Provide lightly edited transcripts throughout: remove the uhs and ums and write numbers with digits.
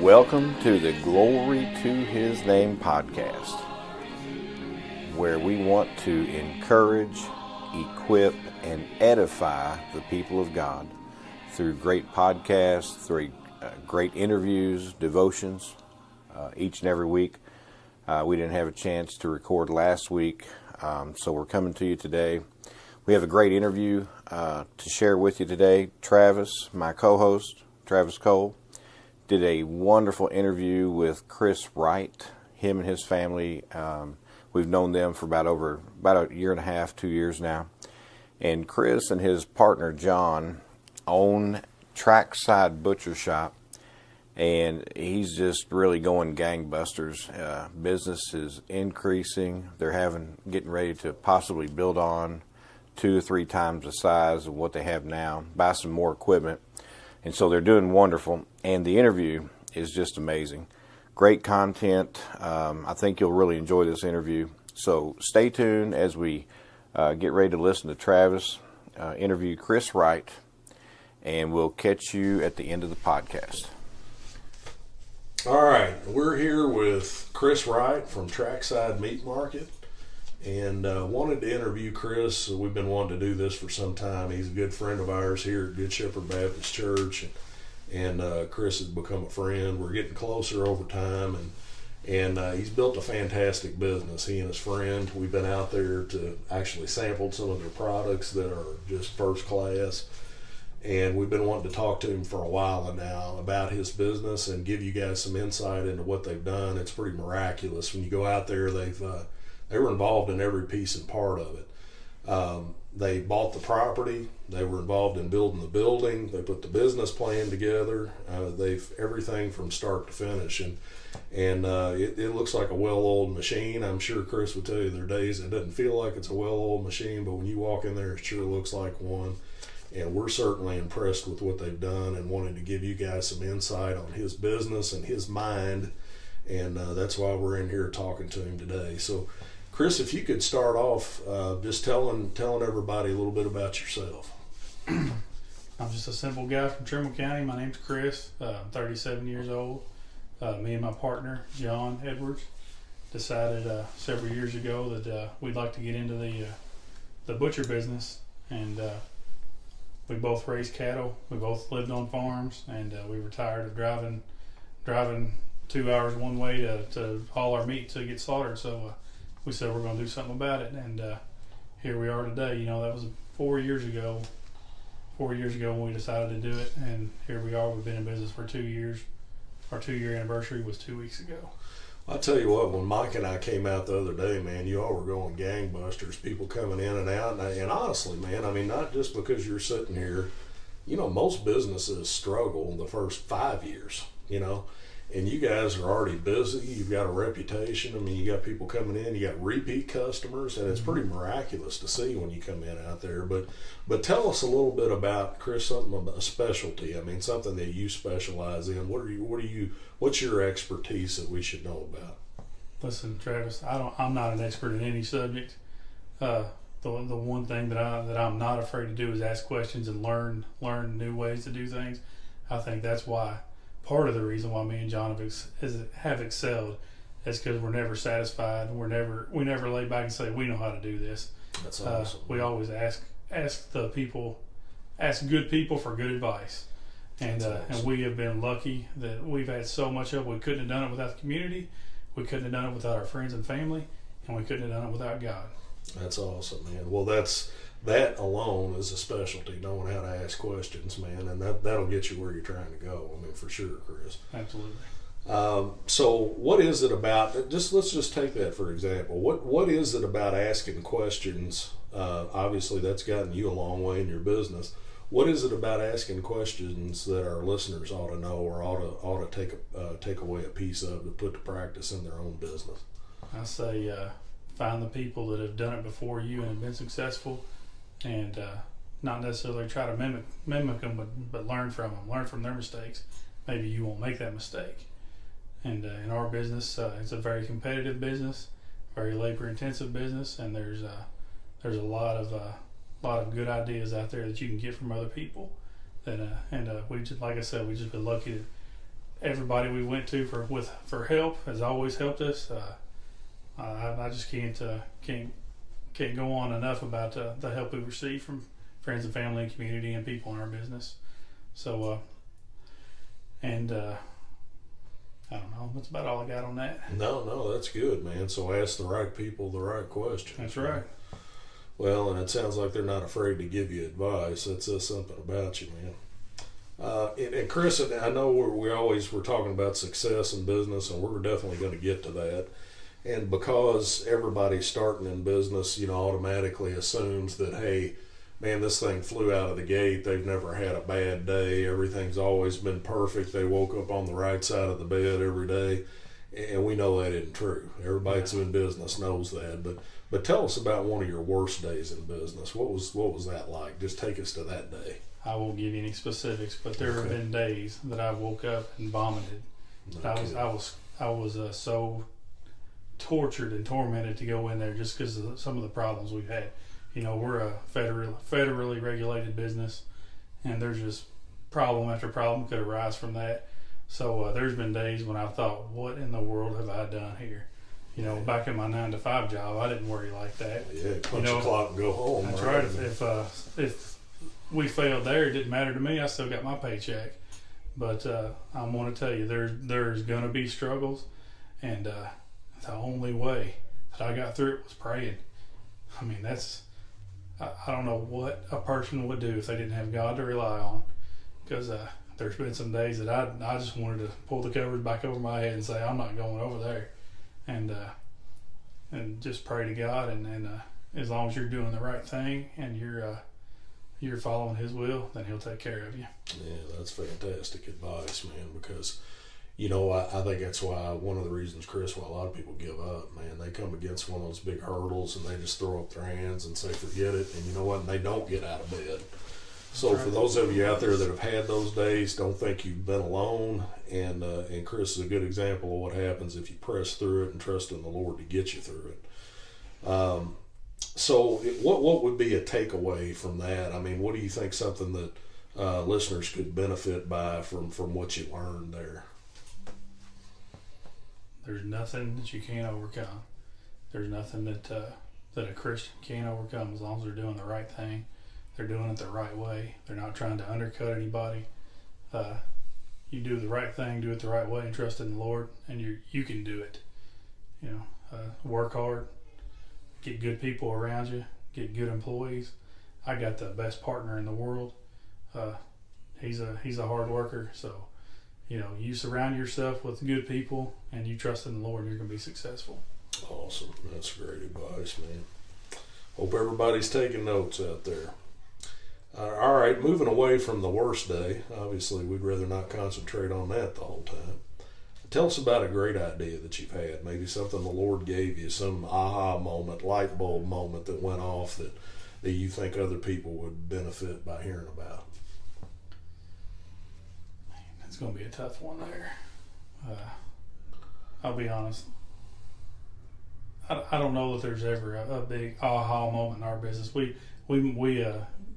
Welcome to the Glory to His Name podcast, where we want to encourage, equip, and edify the people of God through great podcasts, through great interviews, devotions, each and every week. We didn't have a chance to record last week, so we're coming to you today. We have a great interview to share with you today. Travis, my co-host, Travis Cole, did a wonderful interview with Chris Wright, him and his family. We've known them for about a year and a half, 2 years now. And Chris and his partner, John, own Trackside Butcher Shop. And he's just really going gangbusters. Business is increasing. They're getting ready to possibly build on 2 or 3 times the size of what they have now, buy some more equipment. And so they're doing wonderful. And the interview is just amazing. Great content. I think you'll really enjoy this interview. So stay tuned as we get ready to listen to Travis interview Chris Wright. And we'll catch you at the end of the podcast. All right, we're here with Chris Wright from Trackside Meat Market, and wanted to interview Chris. We've been wanting to do this for some time. He's a good friend of ours here at Good Shepherd Baptist Church, and Chris has become a friend. We're getting closer over time, and he's built a fantastic business. He and his friend, we've been out there to actually sample some of their products that are just first class. And we've been wanting to talk to him for a while now about his business and give you guys some insight into what they've done. It's pretty miraculous. When you go out there, they were involved in every piece and part of it. They bought the property. They were involved in building the building. They put the business plan together. They've everything from start to finish. And it looks like a well-oiled machine. I'm sure Chris would tell you there are days it doesn't feel like it's a well-oiled machine, but when you walk in there, it sure looks like one. And we're certainly impressed with what they've done and wanted to give you guys some insight on his business and his mind. And that's why we're in here talking to him today. So, Chris, if you could start off just telling everybody a little bit about yourself. I'm just a simple guy from Trimble County. My name's Chris. I'm 37 years old. Me and my partner, John Edwards, decided several years ago that we'd like to get into the butcher business. And we both raised cattle. We both lived on farms, and we were tired of driving 2 hours one way to haul our meat to get slaughtered. So we said we're going to do something about it, and here we are today. You know, that was 4 years ago. 4 years ago when we decided to do it, and here we are. We've been in business for 2 years. Our 2-year anniversary was 2 weeks ago. I'll tell you what, when Mike and I came out the other day, man, you all were going gangbusters, people coming in and out. And honestly, man, I mean, not just because you're sitting here, you know, most businesses struggle in the first 5 years, you know, and you guys are already busy. You've got a reputation. I mean, you got people coming in, you got repeat customers, and it's pretty miraculous to see when you come in out there. But tell us a little bit about, Chris, something about a specialty. I mean, something that you specialize in. What's your expertise that we should know about? Listen, Travis, I'm not an expert in any subject. The one thing that I'm not afraid to do is ask questions and learn new ways to do things. I think that's why part of the reason why me and John have excelled is because we're never satisfied. We never lay back and say we know how to do this. That's awesome. We always ask good people for good advice. And awesome. And we have been lucky that we've had so much of it. We couldn't have done it without the community. We couldn't have done it without our friends and family, and we couldn't have done it without God. That's awesome, man. Well, that alone is a specialty, knowing how to ask questions, man, and that'll get you where you're trying to go. I mean, for sure, Chris. Absolutely. So what is it about, let's just take that for example. What is it about asking questions? Obviously that's gotten you a long way in your business. What is it about asking questions that our listeners ought to know or ought to take away a piece of to put to practice in their own business? I say find the people that have done it before you and have been successful, and not necessarily try to mimic them, but learn from them, learn from their mistakes. Maybe you won't make that mistake. And in our business, it's a very competitive business, very labor-intensive business, and there's a lot of good ideas out there that you can get from other people. And we just, like I said, we've just been lucky to everybody we went to for help has always helped us. I just can't go on enough about the help we receive from friends and family and community and people in our business. So, I don't know. That's about all I got on that. No, that's good, man. So ask the right people the right questions. That's right. Well, and it sounds like they're not afraid to give you advice. That says something about you, man. And Chris, I know we're talking about success in business, and we're definitely going to get to that. And because everybody's starting in business, automatically assumes that, hey, man, this thing flew out of the gate. They've never had a bad day. Everything's always been perfect. They woke up on the right side of the bed every day. And we know that isn't true. Everybody that's in business knows that. But tell us about one of your worst days in business. What was that like? Just take us to that day. I won't give you any specifics, but there have been days that I woke up and vomited. Okay. I was so tortured and tormented to go in there just because of some of the problems we've had. We're a federally regulated business, and there's just problem after problem could arise from that. So there's been days when I thought, what in the world have I done here? Back in my 9-to-5 job, I didn't worry like that. Yeah, punch the clock and go home. That's right. If we failed there, it didn't matter to me. I still got my paycheck. But I want to tell you, there's going to be struggles, and the only way that I got through it was praying. I mean, I don't know what a person would do if they didn't have God to rely on, because there's been some days that I just wanted to pull the covers back over my head and say, I'm not going over there, and just pray to God, and as long as you're doing the right thing and you're following His will, then He'll take care of you. Yeah, that's fantastic advice, man, because I think that's why one of the reasons, Chris, why a lot of people give up, man. They come against one of those big hurdles and they just throw up their hands and say, forget it. And you know what? And they don't get out of bed. So for those of you out there that have had those days, don't think you've been alone. And Chris is a good example of what happens if you press through it and trust in the Lord to get you through it. So what would be a takeaway from that? I mean, what do you think something that listeners could benefit by from what you learned there? There's nothing that you can't overcome. There's nothing that a Christian can't overcome as long as they're doing the right thing. They're doing it the right way. They're not trying to undercut anybody. You do the right thing, do it the right way, and trust in the Lord, and you can do it. Work hard, get good people around you, get good employees. I got the best partner in the world. He's a hard worker, so you surround yourself with good people and you trust in the Lord, and you're going to be successful. Awesome. That's great advice, man. Hope everybody's taking notes out there. All right, moving away from the worst day. Obviously, we'd rather not concentrate on that the whole time. Tell us about a great idea that you've had. Maybe something the Lord gave you, some aha moment, light bulb moment that went off that you think other people would benefit by hearing about. It's going to be a tough one there. I'll be honest. I don't know that there's ever a big aha moment in our business. We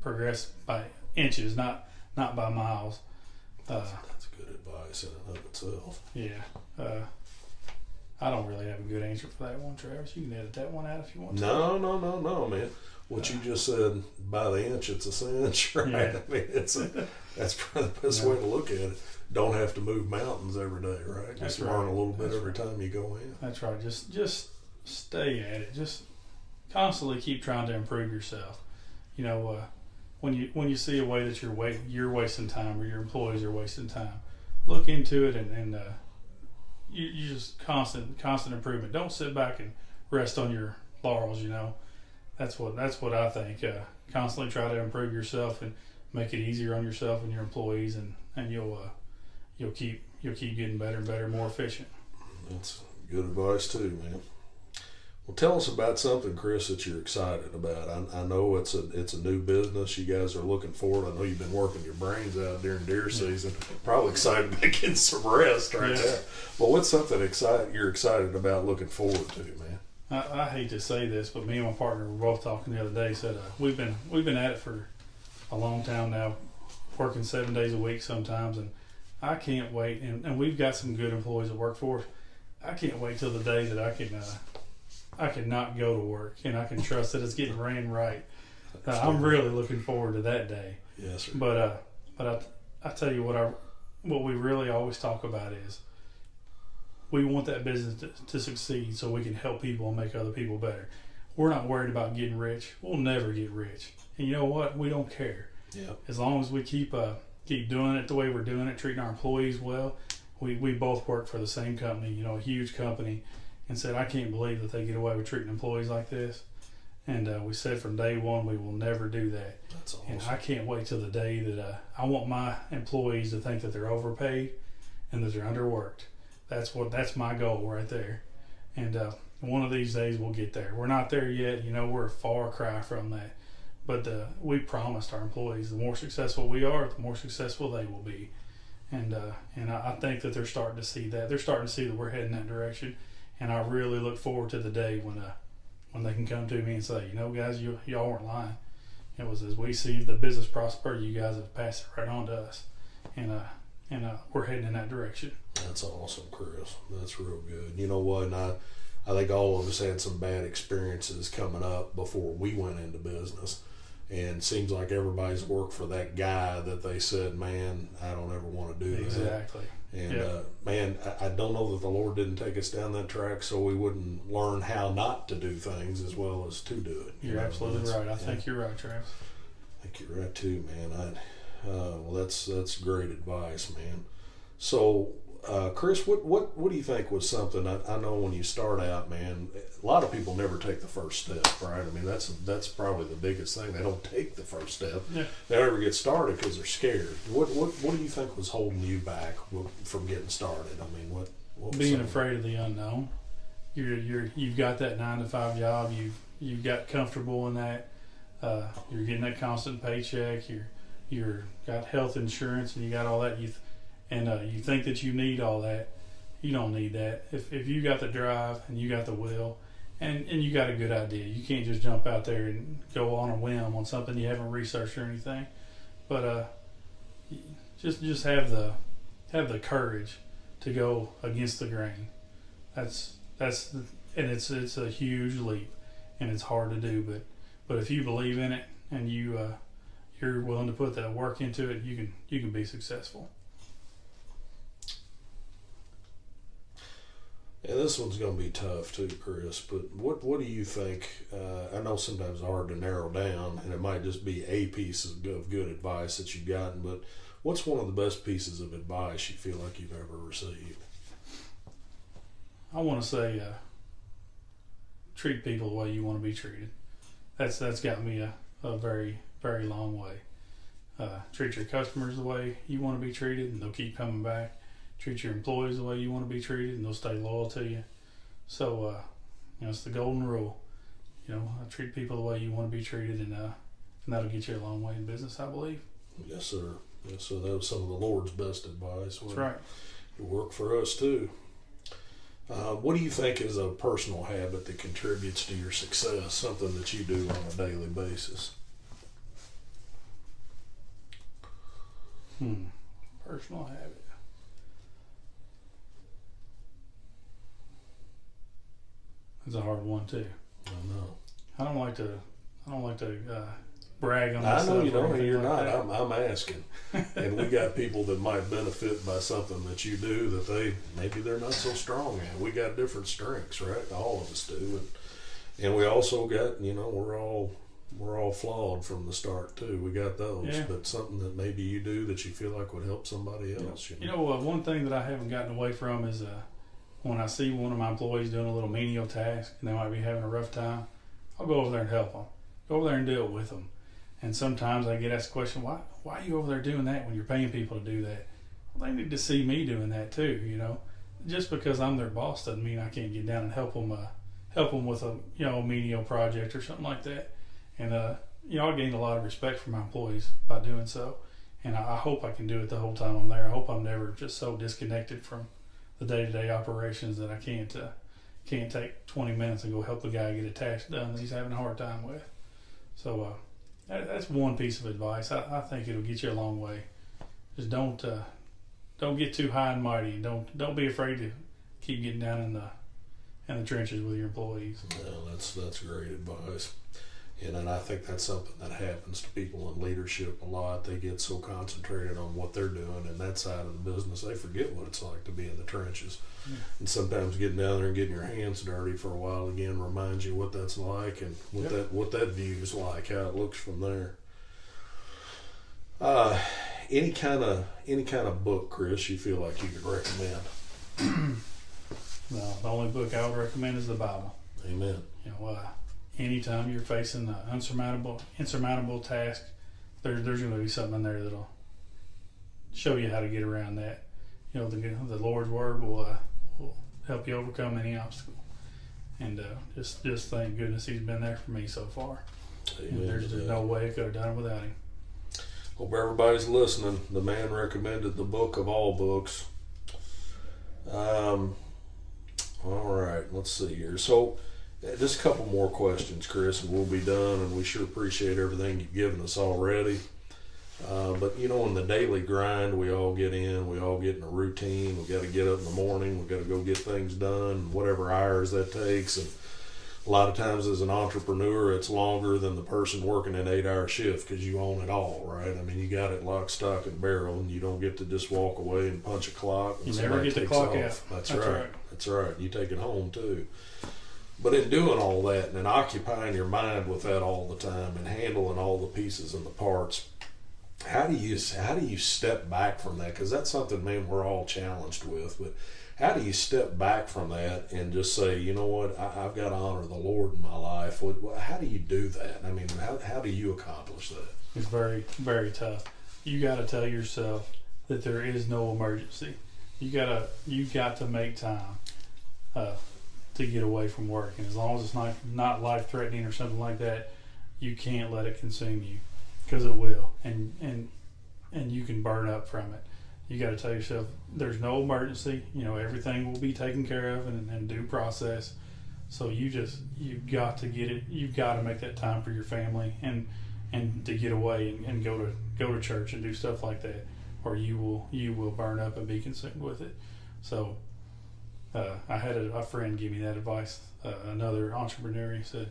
progress by inches, not by miles. That's good advice in and of itself. Yeah. I don't really have a good answer for that one, Travis. You can edit that one out if you want to. No, man. What you just said, by the inch, it's a cinch, right? Yeah. I mean, that's probably the best way to look at it. Don't have to move mountains every day, right? Just learn a little bit every time you go in. That's right. Just stay at it. Just constantly keep trying to improve yourself. When you see a way that you're wasting time, or your employees are wasting time, look into it and you just constant improvement. Don't sit back and rest on your laurels. That's what I think. Constantly try to improve yourself and make it easier on yourself and your employees, and you'll keep getting better and better, more efficient. That's good advice too, man. Well, tell us about something, Chris, that you're excited about. I know it's a new business. You guys are looking forward. I know you've been working your brains out during deer season. Probably excited about getting some rest right now. But what's something you're excited about, looking forward to, man? I hate to say this, but me and my partner were both talking the other day. Said we've been at it for a long time now, working 7 days a week sometimes, and I can't wait, and we've got some good employees that work for us. I can't wait till the day that I can not go to work and I can trust that it's getting ran right. I'm really looking forward to that day. Yes, sir. But I tell you what we really always talk about is we want that business to succeed so we can help people and make other people better. We're not worried about getting rich. We'll never get rich. And you know what? We don't care. Yeah. As long as we keep doing it the way we're doing it, treating our employees well. We both work for the same company, a huge company, and said, I can't believe that they get away with treating employees like this. And we said from day one, we will never do that. That's awesome. And I can't wait till the day that I want my employees to think that they're overpaid and that they're underworked. That's my goal right there. And one of these days we'll get there. We're not there yet. We're a far cry from that. But we promised our employees the more successful we are, the more successful they will be. And I think that they're starting to see that. They're starting to see that we're heading that direction. And I really look forward to the day when they can come to me and say, guys, y'all weren't lying. It was as we see the business prosper, you guys have passed it right on to us. And we're heading in that direction. That's awesome, Chris. That's real good. You know what? And I think all of us had some bad experiences coming up before we went into business. And it seems like everybody's worked for that guy that they said, man, I don't ever want to do that. Exactly. And man, I don't know that the Lord didn't take us down that track so we wouldn't learn how not to do things as well as to do it. You're absolutely right. I think you're right, Travis. I think you're right too, man. Well, that's great advice, man. So, Chris, what do you think was something? I know when you start out, man, a lot of people never take the first step, right? I mean, that's probably the biggest thing. They don't take the first step. Yeah. They never get started because they're scared. What do you think was holding you back from getting started? I mean, what being afraid of the unknown. You've got that 9-to-5 job. You've got comfortable in that. You're getting that constant paycheck. You're got health insurance and you got all that. You think that you need all that. You don't need that. If you got the drive and you got the will and you got a good idea, you can't just jump out there and go on a whim on something you haven't researched or anything. But just have the courage to go against the grain. And it's a huge leap and it's hard to do. But if you believe in it and you're willing to put that work into it, you can be successful. Yeah, this one's going to be tough too, Chris, but what do you think? I know sometimes it's hard to narrow down, and it might just be a piece of good advice that you've gotten, but what's one of the best pieces of advice you feel like you've ever received? I want to say treat people the way you want to be treated. That's got me a very, very long way. Treat your customers the way you want to be treated, and they'll keep coming back. Treat your employees the way you want to be treated, and they'll stay loyal to you. So, it's the golden rule. Treat people the way you want to be treated, and that'll get you a long way in business, I believe. Yes, sir. Yes, sir. That was some of the Lord's best advice. That's right. It worked for us too. What do you think is a personal habit that contributes to your success? Something that you do on a daily basis? Personal habit. It's a hard one too. I know. I don't like to brag on myself. I know you don't. You're like not. I'm asking. And we got people that might benefit by something that you do that maybe they're not so strong at. We got different strengths, right? All of us do. And we also got, we're all flawed from the start too. We got those. Yeah. But something that maybe you do that you feel like would help somebody else. One thing that I haven't gotten away from is when I see one of my employees doing a little menial task and they might be having a rough time, I'll go over there and help them. Go over there and do it with them. And sometimes I get asked the question, why are you over there doing that when you're paying people to do that? Well, they need to see me doing that too, Just because I'm their boss doesn't mean I can't get down and help them with a menial project or something like that. And I gained a lot of respect from my employees by doing so. And I hope I can do it the whole time I'm there. I hope I'm never just so disconnected from the day-to-day operations that I can't take 20 minutes and go help the guy get a task done that he's having a hard time with. So that's one piece of advice. I think it'll get you a long way. Just don't don't get too high and mighty. Don't be afraid to keep getting down in the trenches with your employees. Well, that's great advice. And I think that's something that happens to people in leadership a lot. They get so concentrated on what they're doing and that side of the business, they forget what it's like to be in the trenches. Yeah. And sometimes getting down there and getting your hands dirty for a while again reminds you what that's like and what that view is like, how it looks from there. Any kind of book, Chris, you feel like you could recommend? No, the only book I would recommend is the Bible. Amen. Anytime you're facing an insurmountable task, there's going to be something in there that'll show you how to get around that. The Lord's Word will help you overcome any obstacle. And just thank goodness He's been there for me so far. Amen. There's no way I could have done it without Him. Hope everybody's listening. The man recommended the book of all books. All right, let's see here. So, just a couple more questions, Chris, and we'll be done. And we sure appreciate everything you've given us already. But in the daily grind, we all get in a routine. We got to get up in the morning. We got to go get things done, whatever hours that takes. And a lot of times, as an entrepreneur, it's longer than the person working an 8-hour shift because you own it all, right? I mean, you got it lock, stock, and barrel, and you don't get to just walk away and punch a clock. And you never get the clock out. That's right. That's right. You take it home too. But in doing all that and in occupying your mind with that all the time and handling all the pieces and the parts, how do you step back from that? Because that's something, man, we're all challenged with. But how do you step back from that and just say, you know what, I've got to honor the Lord in my life? How do you do that? I mean, how do you accomplish that? It's very, very tough. You got to tell yourself that there is no emergency. You got to make time to get away from work, and as long as it's not life threatening or something like that, you can't let it consume you, because it will, and you can burn up from it. You got to tell yourself there's no emergency. Everything will be taken care of in due process. So you've got to get it. You've got to make that time for your family and to get away and go to church and do stuff like that, or you will burn up and be consumed with it. So I had a friend give me that advice. Another entrepreneur, he said,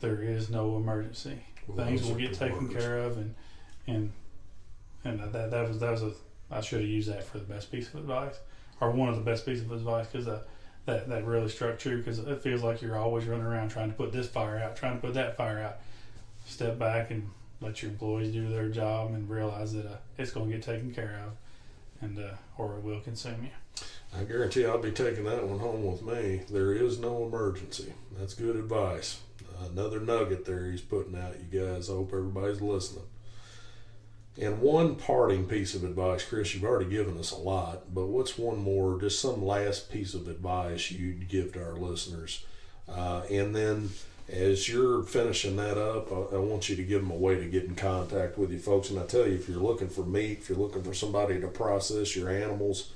"There is no emergency. Things will get taken care of," and that was I should have used that for the best piece of advice, or one of the best pieces of advice, because that really struck true. Because it feels like you're always running around trying to put this fire out, trying to put that fire out. Step back and let your employees do their job and realize that it's going to get taken care of, and or it will consume you. I guarantee I'll be taking that one home with me. There is no emergency. That's good advice. Another nugget there he's putting out, you guys. I hope everybody's listening. And one parting piece of advice, Chris, you've already given us a lot, but what's one more, just some last piece of advice you'd give to our listeners? And then as you're finishing that up, I want you to give them a way to get in contact with you folks. And I tell you, if you're looking for meat, if you're looking for somebody to process your animals,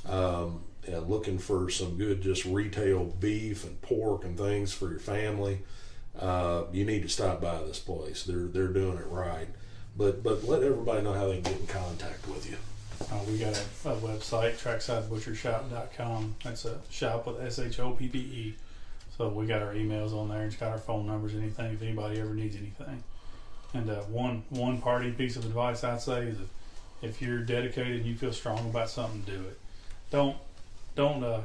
and looking for some good just retail beef and pork and things for your family, you need to stop by this place. They're doing it right. But let everybody know how they can get in contact with you. We got a website, TracksideButcherShop.com. That's a shop with SHOPPE. So we got our emails on there, and it's got our phone numbers, anything, if anybody ever needs anything. And one parting piece of advice I'd say is if you're dedicated and you feel strong about something, do it. Don't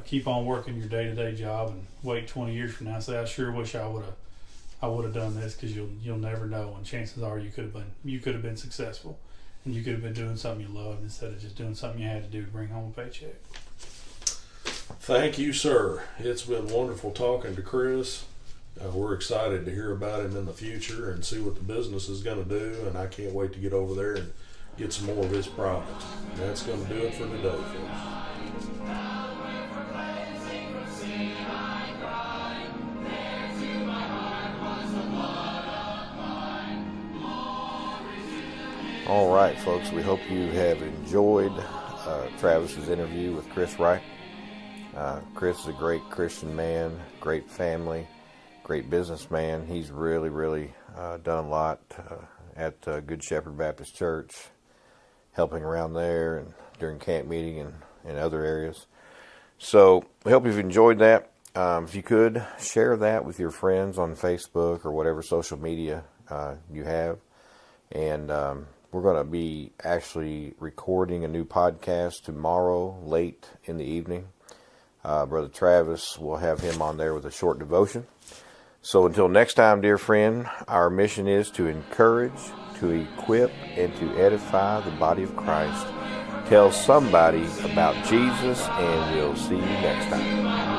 keep on working your day-to-day job and wait 20 years from now and say, I sure wish I would have done this, because you'll never know, and chances are you could have been successful, and you could have been doing something you loved instead of just doing something you had to do to bring home a paycheck. Thank you, sir. It's been wonderful talking to Chris. We're excited to hear about him in the future and see what the business is going to do, and I can't wait to get over there and get some more of his product. And that's going to do it for today, folks. All right, folks, we hope you have enjoyed Travis's interview with Chris Wright. Chris is a great Christian man, great family, great businessman. He's really done a lot at Good Shepherd Baptist Church, helping around there and during camp meeting and other areas. So we hope you've enjoyed that. If you could, share that with your friends on Facebook or whatever social media you have. And we're going to be actually recording a new podcast tomorrow late in the evening. Brother Travis will have him on there with a short devotion. So until next time, dear friend, our mission is to encourage, to equip, and to edify the body of Christ. Tell somebody about Jesus, and we'll see you next time.